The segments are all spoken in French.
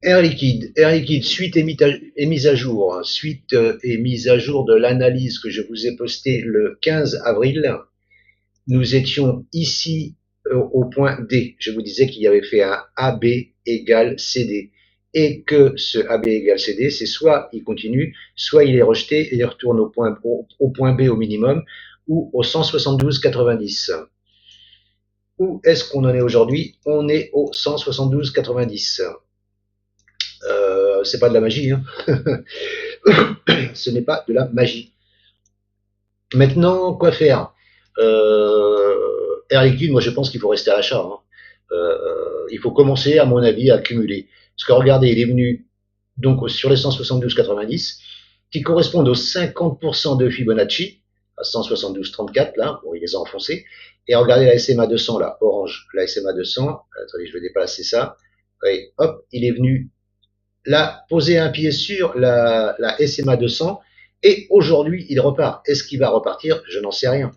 Air Liquide, suite et mise à jour, hein. Suite et mise à jour de l'analyse que je vous ai postée le 15 avril. Nous étions ici au point D. Je vous disais qu'il y avait fait un AB égale CD. Et que ce AB égale CD, c'est soit il continue, soit il est rejeté et il retourne au point B au minimum, ou au 172,90. Où est-ce qu'on en est aujourd'hui? On est au 172,90. C'est pas de la magie, hein. Ce n'est pas de la magie. Maintenant, quoi faire? Air Liquide, moi je pense qu'il faut rester à l'achat, hein. Il faut commencer, à mon avis, à accumuler. Parce que regardez, il est venu donc sur les 172,90, qui correspondent aux 50% de Fibonacci, à 172,34, là, bon, il les a enfoncés. Et regardez la SMA 200, là, orange, la SMA 200, attendez, je vais déplacer ça. Et hop, il est venu là poser un pied sur la SMA 200, et aujourd'hui, il repart. Est-ce qu'il va repartir? Je n'en sais rien.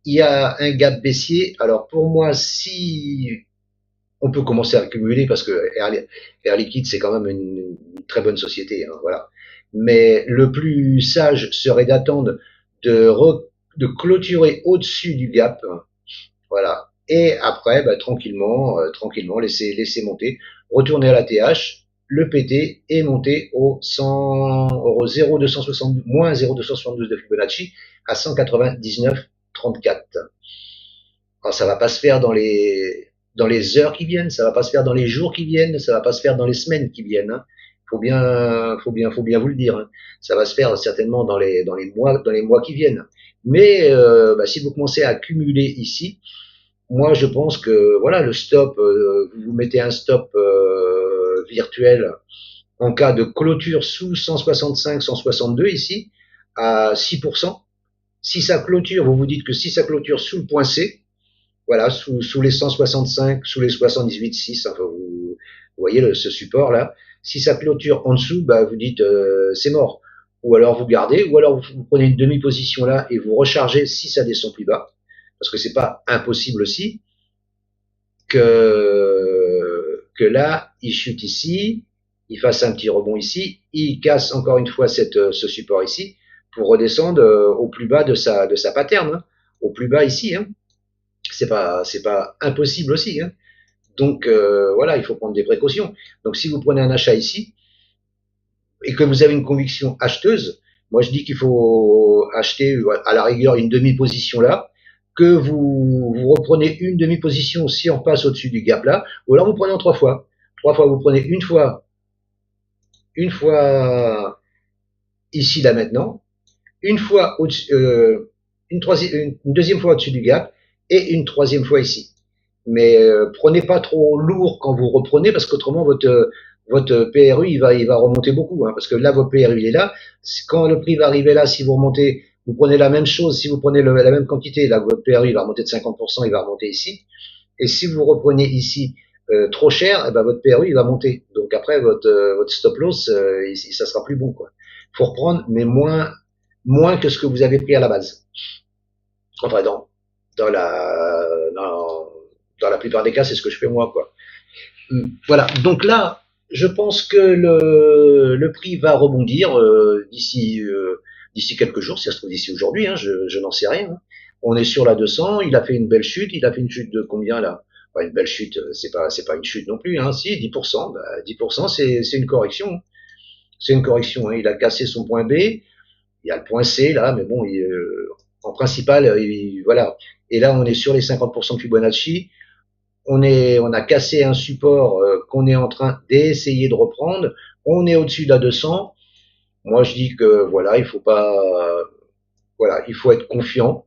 Il y a un gap baissier. Alors pour moi, si on peut commencer à accumuler, parce que Air Liquide, c'est quand même une très bonne société, hein, voilà. Mais le plus sage serait d'attendre de clôturer au-dessus du gap, voilà. Et après, bah, tranquillement, laisser monter, retourner à la TH, le péter et monter au 0,272, moins 0,272 de Fibonacci à 199,34. Alors, ça va pas se faire dans les heures qui viennent, ça va pas se faire dans les jours qui viennent, ça va pas se faire dans les semaines qui viennent, hein. Faut bien vous le dire, hein. Ça va se faire certainement dans les mois qui viennent. Mais bah, si vous commencez à accumuler ici, moi je pense que voilà, le stop, vous mettez un stop virtuel en cas de clôture sous 165, 162 ici à 6%. Si ça clôture, vous vous dites que si ça clôture sous le point C, voilà, sous les 165, sous les 78,6, enfin vous voyez ce support là. Si ça clôture en dessous, bah vous dites c'est mort. Ou alors vous gardez, ou alors vous prenez une demi-position là et vous rechargez si ça descend plus bas, parce que c'est pas impossible aussi que là il chute ici, il fasse un petit rebond ici, il casse encore une fois ce support ici pour redescendre au plus bas de sa pattern, hein, au plus bas ici, hein. C'est pas impossible aussi, hein. Donc voilà, il faut prendre des précautions. Donc si vous prenez un achat ici et que vous avez une conviction acheteuse, moi je dis qu'il faut acheter à la rigueur une demi-position là, que vous reprenez une demi-position si on passe au-dessus du gap là, ou alors vous prenez en trois fois. Trois fois, vous prenez une fois ici là maintenant, une fois une deuxième fois au-dessus du gap et une troisième fois ici. Mais prenez pas trop lourd quand vous reprenez, parce qu'autrement votre PRU il va remonter beaucoup, hein, parce que là votre PRU il est là. Quand le prix va arriver là, si vous remontez, vous prenez la même chose, si vous prenez la même quantité, là votre PRU il va remonter de 50%, il va remonter ici. Et si vous reprenez ici trop cher, eh ben votre PRU il va monter. Donc après votre stop loss, ça sera plus bon, quoi. Faut reprendre, mais moins que ce que vous avez pris à la base. Enfin dans la dans, dans la plupart des cas, c'est ce que je fais moi, quoi. Voilà. Donc là, je pense que le prix va rebondir d'ici quelques jours, si ça se trouve d'ici aujourd'hui, hein, je n'en sais rien, hein. On est sur la 200, il a fait une belle chute, il a fait une chute de combien là? Enfin, une belle chute, c'est pas une chute non plus, hein. Si 10%, bah, 10% c'est une correction, hein. C'est une correction, hein. Il a cassé son point B, il y a le point C là, mais bon, en principal, voilà. Et là, on est sur les 50% de Fibonacci. On a cassé un support qu'on est en train d'essayer de reprendre. On est au-dessus de la 200. Moi, je dis que voilà, il faut pas, voilà, il faut être confiant.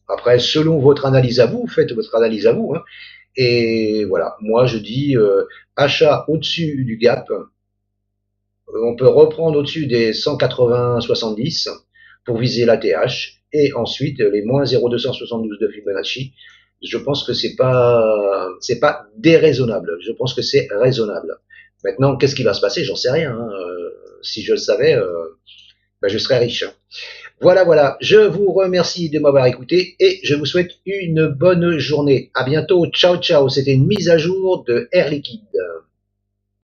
Après, selon votre analyse à vous, faites votre analyse à vous, hein. Et voilà, moi je dis achat au-dessus du gap. On peut reprendre au-dessus des 180,70 pour viser la TH, et ensuite les moins 0,272 de Fibonacci. Je pense que c'est pas déraisonnable. Je pense que c'est raisonnable. Maintenant, qu'est-ce qui va se passer? J'en sais rien, hein. Si je le savais, ben, je serais riche. Voilà, voilà. Je vous remercie de m'avoir écouté et je vous souhaite une bonne journée. À bientôt. Ciao, ciao. C'était une mise à jour de Air Liquide.